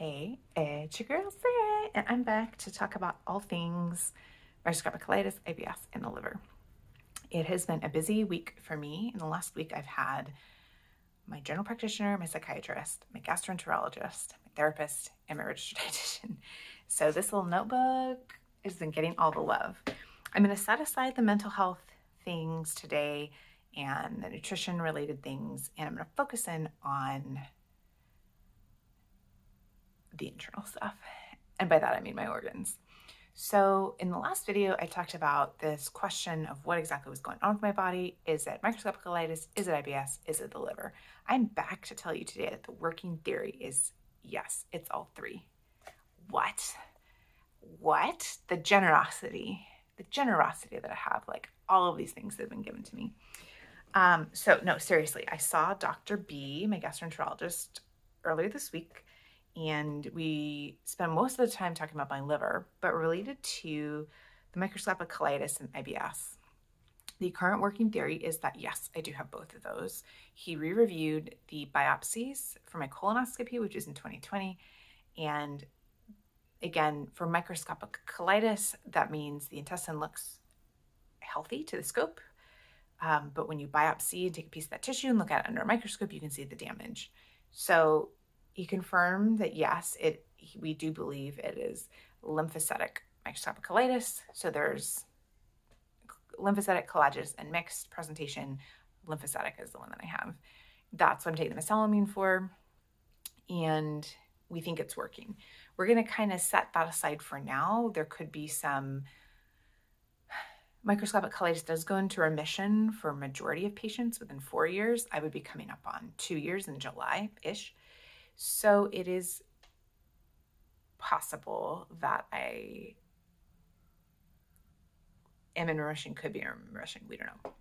Hey, it's your girl Sarah, and I'm back to talk about all things microscopic colitis, IBS, and the liver. It has been a busy week for me. In the last week, I've had my general practitioner, my psychiatrist, my gastroenterologist, my therapist, and my registered dietitian. So this little notebook has been getting all the love. I'm going to set aside the mental health things today and the nutrition-related things, and I'm going to focus in on the internal stuff. And by that, I mean my organs. So in the last video, I talked about this question of what exactly was going on with my body. Is it microscopic colitis? Is it IBS? Is it the liver? I'm back to tell you today that the working theory is yes, it's all three. What? The generosity that I have, like all of these things that have been given to me. So no, seriously, I saw Dr. B, my gastroenterologist, earlier this week, and we spent most of the time talking about my liver, but related to the microscopic colitis and IBS. The current working theory is that, yes, I do have both of those. He re-reviewed the biopsies for my colonoscopy, which is in 2020. And again, for microscopic colitis, that means the intestine looks healthy to the scope. But when you biopsy and take a piece of that tissue and look at it under a microscope, you can see the damage. So he confirmed that yes, we do believe it is lymphocytic microscopic colitis. So there's lymphocytic, collagenous, and mixed presentation. Lymphocytic is the one that I have. That's what I'm taking the mesalamine for, and we think it's working. We're going to kind of set that aside for now. There could be some microscopic colitis does go into remission for a majority of patients within 4 years. I would be coming up on 2 years in July-ish. So it is possible that I am in remission, could be in remission, we don't know.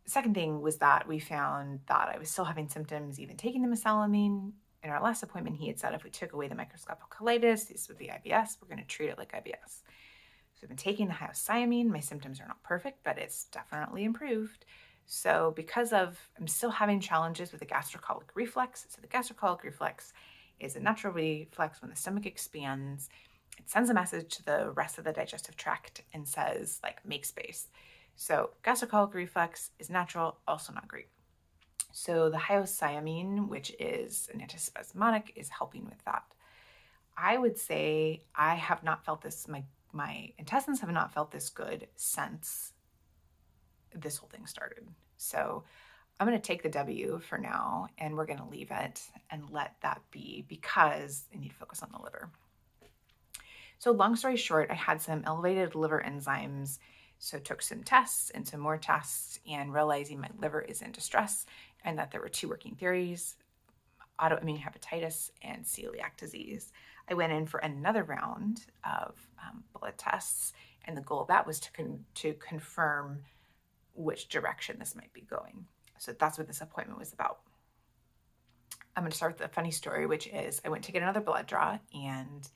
Second thing was that we found that I was still having symptoms even taking the mesalamine. In our last appointment, he had said if we took away the microscopic colitis, this would be IBS, we're going to treat it like IBS. So I've been taking the hyoscyamine. My symptoms are not perfect, but it's definitely improved. So because I'm still having challenges with the gastrocolic reflex. So the gastrocolic reflex is a natural reflex when the stomach expands. It sends a message to the rest of the digestive tract and says, like, make space. So gastrocolic reflex is natural, also not great. So the hyoscyamine, which is an antispasmodic, is helping with that. I would say I have not felt this, my intestines have not felt this good since this whole thing started. So I'm going to take the W for now, and we're going to leave it and let that be because I need to focus on the liver. So long story short, I had some elevated liver enzymes. So took some tests and some more tests, and realizing my liver is in distress and that there were two working theories, autoimmune hepatitis and celiac disease. I went in for another round of blood tests, and the goal of that was to confirm which direction this might be going. So that's what this appointment was about. I'm going to start with a funny story, which is I went to get another blood draw, and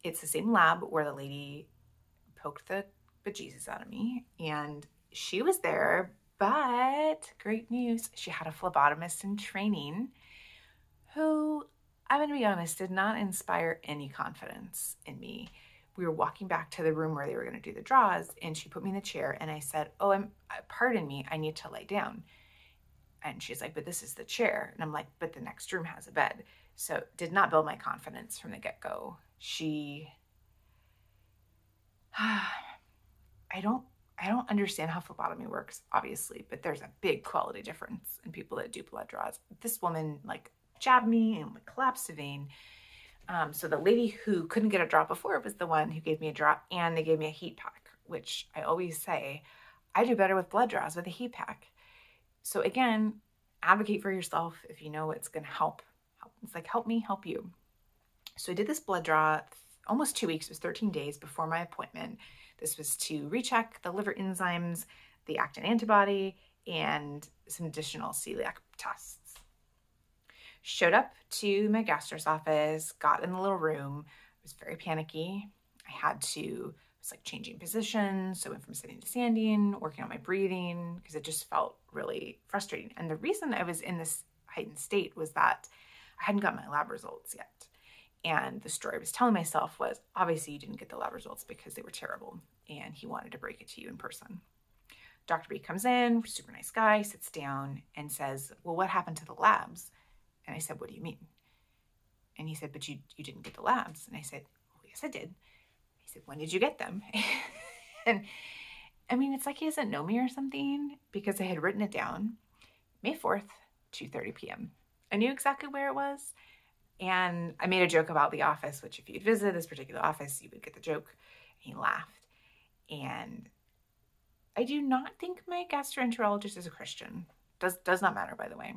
it's the same lab where the lady poked the bejesus out of me, and she was there, but great news, she had a phlebotomist in training who, I'm going to be honest, did not inspire any confidence in me. We were walking back to the room where they were going to do the draws, and she put me in the chair, and I said, pardon me, I need to lay down. And she's like, but this is the chair. And I'm like, but the next room has a bed. So did not build my confidence from the get-go. I don't understand how phlebotomy works, obviously, but there's a big quality difference in people that do blood draws. This woman jabbed me and collapsed a vein. So the lady who couldn't get a draw before was the one who gave me a draw, and they gave me a heat pack, which I always say, I do better with blood draws with a heat pack. So again, advocate for yourself if you know it's going to help. It's like, help me, help you. So I did this blood draw almost 2 weeks. It was 13 days before my appointment. This was to recheck the liver enzymes, the actin antibody, and some additional celiac tests. Showed up to my gastro's office, got in the little room. I was very panicky. I was changing positions. So I went from sitting to standing, working on my breathing, because it just felt really frustrating. And the reason I was in this heightened state was that I hadn't got my lab results yet. And the story I was telling myself was, obviously you didn't get the lab results because they were terrible, and he wanted to break it to you in person. Dr. B comes in, super nice guy, sits down and says, well, what happened to the labs? And I said, what do you mean? And he said, but you didn't get the labs. And I said, oh, yes, I did. He said, when did you get them? And I mean, it's like he doesn't know me or something, because I had written it down, May 4th, 2:30 p.m. I knew exactly where it was. And I made a joke about the office, which if you'd visit this particular office, you would get the joke. And he laughed. And I do not think my gastroenterologist is a Christian. Does not matter, by the way.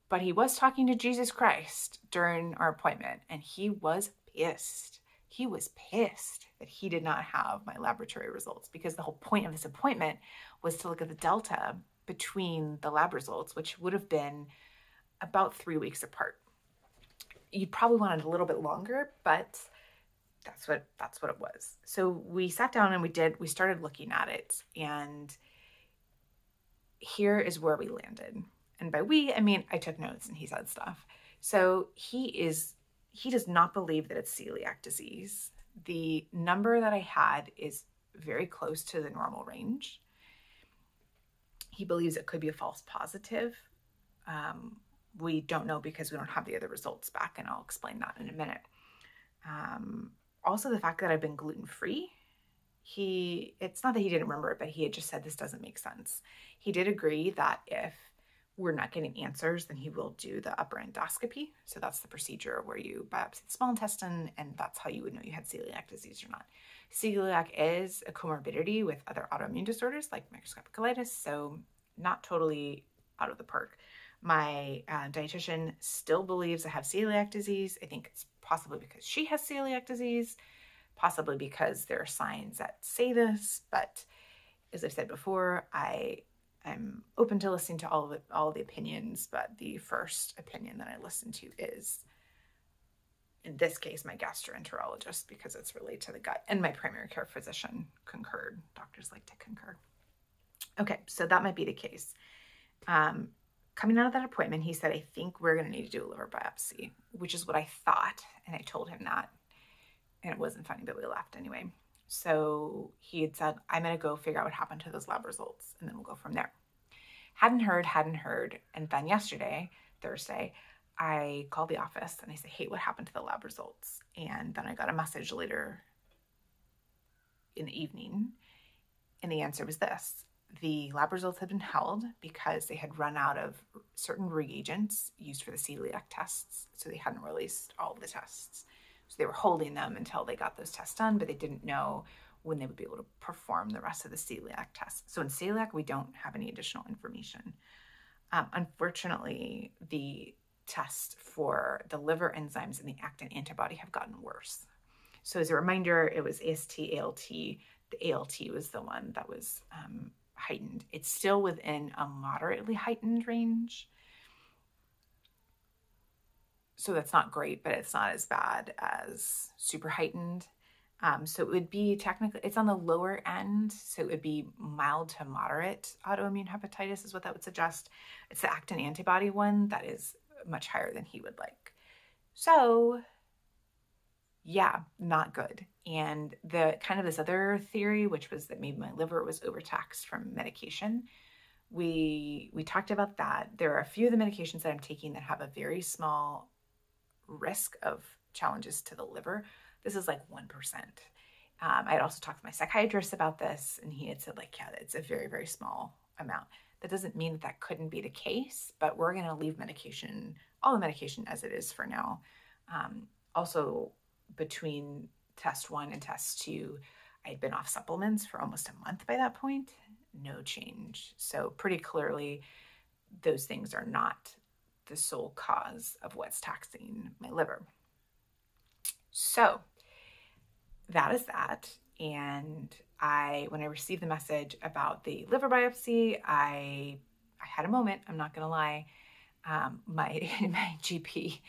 But he was talking to Jesus Christ during our appointment, and he was pissed. He was pissed that he did not have my laboratory results, because the whole point of this appointment was to look at the delta between the lab results, which would have been about 3 weeks apart. You probably wanted a little bit longer, but that's what it was. So we sat down and we started looking at it, and here is where we landed. And by we, I mean, I took notes and he said stuff. So he does not believe that it's celiac disease. The number that I had is very close to the normal range. He believes it could be a false positive. We don't know because we don't have the other results back, and I'll explain that in a minute. Also, the fact that I've been gluten-free, it's not that he didn't remember it, but he had just said this doesn't make sense. He did agree that if we're not getting answers, then he will do the upper endoscopy. So that's the procedure where you biopsy the small intestine, and that's how you would know you had celiac disease or not. Celiac is a comorbidity with other autoimmune disorders like microscopic colitis, so not totally out of the park. My dietitian still believes I have celiac disease. I think it's possibly because she has celiac disease, possibly because there are signs that say this, but as I've said before, I'm open to listening to all the opinions, but the first opinion that I listen to is, in this case, my gastroenterologist, because it's related to the gut, and my primary care physician concurred. Doctors like to concur. Okay, so that might be the case. Coming out of that appointment, he said, I think we're going to need to do a liver biopsy, which is what I thought, and I told him that, and it wasn't funny, but we laughed anyway. So he had said, I'm going to go figure out what happened to those lab results, and then we'll go from there. Hadn't heard. And then yesterday, Thursday, I called the office and I said, hey, what happened to the lab results? And then I got a message later in the evening, and the answer was this. The lab results had been held because they had run out of certain reagents used for the celiac tests. So they hadn't released all of the tests. So they were holding them until they got those tests done, but they didn't know when they would be able to perform the rest of the celiac tests. So in celiac, we don't have any additional information. Unfortunately, the tests for the liver enzymes and the actin antibody have gotten worse. So as a reminder, it was AST, ALT. The ALT was the one that was heightened. It's still within a moderately heightened range. So that's not great, but it's not as bad as super heightened. So it would be technically, it's on the lower end. So it would be mild to moderate autoimmune hepatitis is what that would suggest. It's the actin antibody one that is much higher than he would like. So yeah, not good. And the kind of this other theory, which was that maybe my liver was overtaxed from medication. We talked about that. There are a few of the medications that I'm taking that have a very small risk of challenges to the liver. This is like 1%. I had also talked to my psychiatrist about this, and he had said, like, yeah, it's a very, very small amount. That doesn't mean that couldn't be the case, but we're going to leave medication, all the medication as it is for now. Also, between test 1 and test 2, I'd been off supplements for almost a month by that point. No change. So pretty clearly, those things are not the sole cause of what's taxing my liver. So that is that. And when I received the message about the liver biopsy, I had a moment. I'm not going to lie. My GP,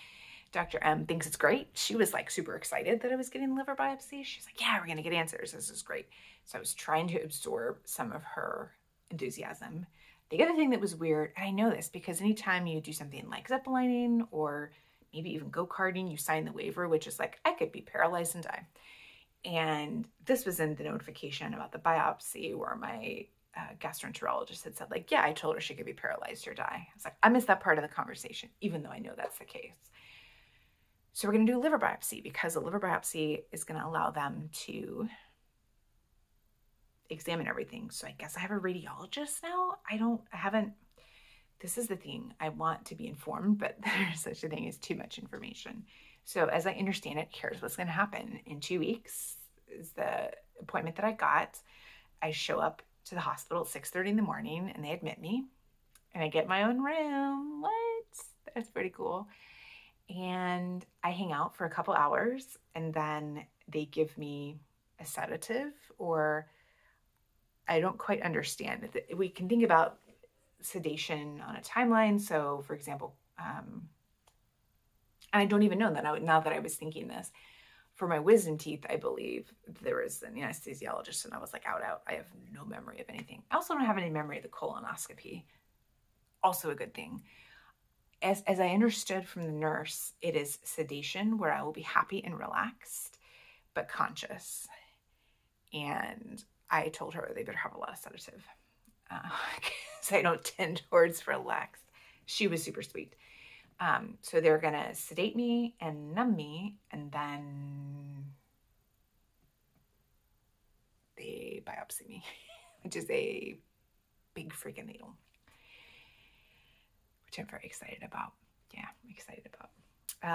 Dr. M, thinks it's great. She was like super excited that I was getting liver biopsy. She's like, yeah, we're going to get answers. This is great. So I was trying to absorb some of her enthusiasm. The other thing that was weird, and I know this because anytime you do something like ziplining or maybe even go-karting, you sign the waiver, which is like, I could be paralyzed and die. And this was in the notification about the biopsy where my gastroenterologist had said, like, yeah, I told her she could be paralyzed or die. I was like, I missed that part of the conversation, even though I know that's the case. So we're going to do a liver biopsy because a liver biopsy is going to allow them to examine everything. So I guess I have a radiologist now. This is the thing. I want to be informed, but there's such a thing as too much information. So as I understand it, here's what's going to happen. In 2 weeks is the appointment that I got. I show up to the hospital at 6:30 in the morning and they admit me and I get my own room. What? That's pretty cool. And I hang out for a couple hours and then they give me a sedative, or I don't quite understand. We can think about sedation on a timeline. So for example, and I don't even know that now that I was thinking this, for my wisdom teeth, I believe there was an anesthesiologist and I was like, out. I have no memory of anything. I also don't have any memory of the colonoscopy. Also a good thing. As I understood from the nurse, it is sedation where I will be happy and relaxed, but conscious. And I told her they better have a lot of sedative because I don't tend towards relaxed. She was super sweet. So they're going to sedate me and numb me, and then they biopsy me, which is a big freaking needle, which I'm very excited about. Yeah, I'm excited about.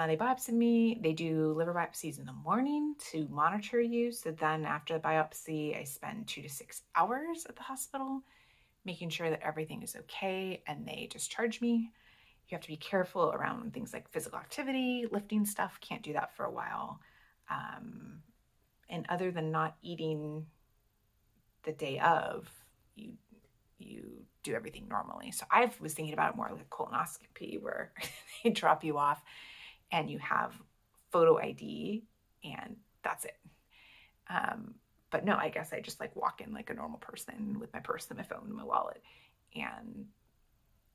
They biopsy me. They do liver biopsies in the morning to monitor you. So then after the biopsy, I spend 2 to 6 hours at the hospital, making sure that everything is okay, and they discharge me. You have to be careful around things like physical activity, lifting stuff. Can't do that for a while. And other than not eating the day of, you do everything normally. So I was thinking about it more like colonoscopy, where they drop you off and you have photo ID and that's it. But no, I guess I just like walk in like a normal person with my purse and my phone and my wallet. And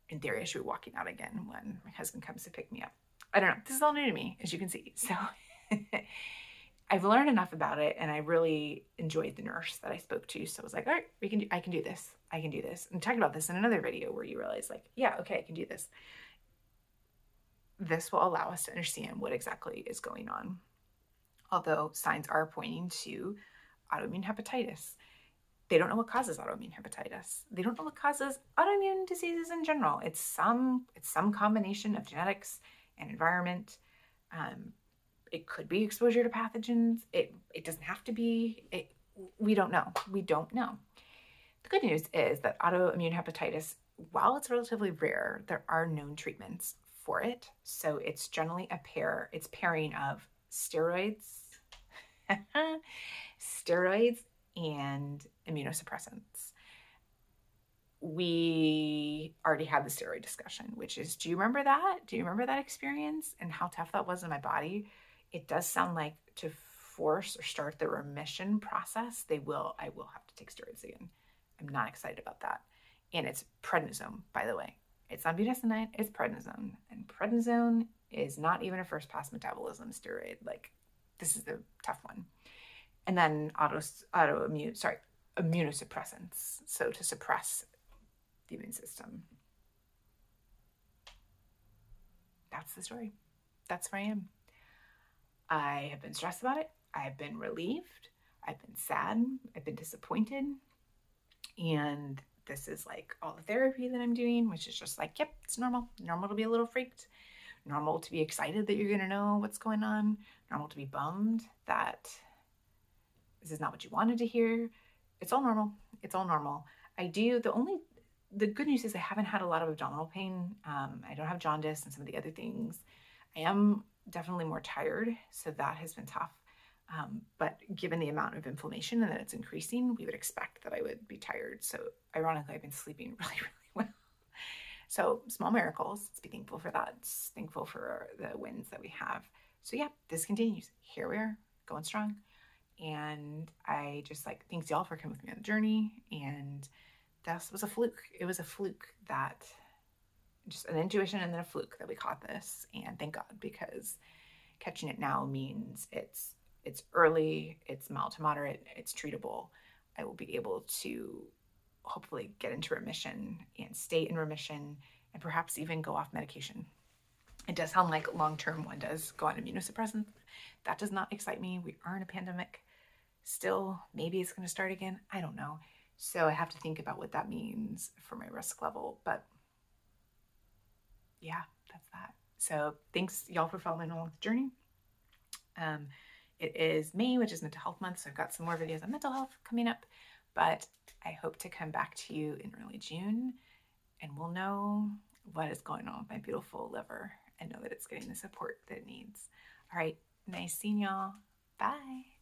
in theory, I should be walking out again when my husband comes to pick me up. I don't know. This is all new to me, as you can see. So I've learned enough about it, and I really enjoyed the nurse that I spoke to. So I was like, all right, I can do this. I can do this. And talked about this in another video where you realize like, yeah, okay, I can do this. This will allow us to understand what exactly is going on. Although signs are pointing to autoimmune hepatitis. They don't know what causes autoimmune hepatitis. They don't know what causes autoimmune diseases in general. It's some combination of genetics and environment. It could be exposure to pathogens. It doesn't have to be. We don't know. We don't know. The good news is that autoimmune hepatitis, while it's relatively rare, there are known treatments for it. So it's generally it's pairing of steroids, and immunosuppressants. We already had the steroid discussion, which is, do you remember that? Do you remember that experience and how tough that was in my body? It does sound like to force or start the remission process, I will have to take steroids again. I'm not excited about that. And it's prednisone, by the way. It's not budesonide, it's prednisone. And prednisone is not even a first-pass metabolism steroid. Like, this is the tough one. And then immunosuppressants. So to suppress the immune system. That's the story. That's where I am. I have been stressed about it. I have been relieved. I've been sad. I've been disappointed. And this is like all the therapy that I'm doing, which is just like, yep, it's normal. Normal to be a little freaked. Normal to be excited that you're going to know what's going on. Normal to be bummed that this is not what you wanted to hear. It's all normal. It's all normal. The good news is I haven't had a lot of abdominal pain. I don't have jaundice and some of the other things. I am definitely more tired, so that has been tough. But given the amount of inflammation and that it's increasing, we would expect that I would be tired. So ironically, I've been sleeping really, really well. So small miracles. Let's be thankful for that. Thankful for the wins that we have. So yeah, this continues. Here we are, going strong. And I just like, thanks y'all for coming with me on the journey. And this was a fluke. It was a fluke, that just an intuition and then a fluke that we caught this. And thank God, because catching it now means it's early, it's mild to moderate, it's treatable. I will be able to hopefully get into remission and stay in remission and perhaps even go off medication. It does sound like long-term one does go on immunosuppressants. That does not excite me. We are in a pandemic still. Maybe it's going to start again. I don't know. So I have to think about what that means for my risk level. But yeah, that's that. So thanks y'all for following along the journey. It is May, which is Mental Health Month, so I've got some more videos on mental health coming up, but I hope to come back to you in early June and we'll know what is going on with my beautiful liver and know that it's getting the support that it needs. All right, nice seeing y'all. Bye.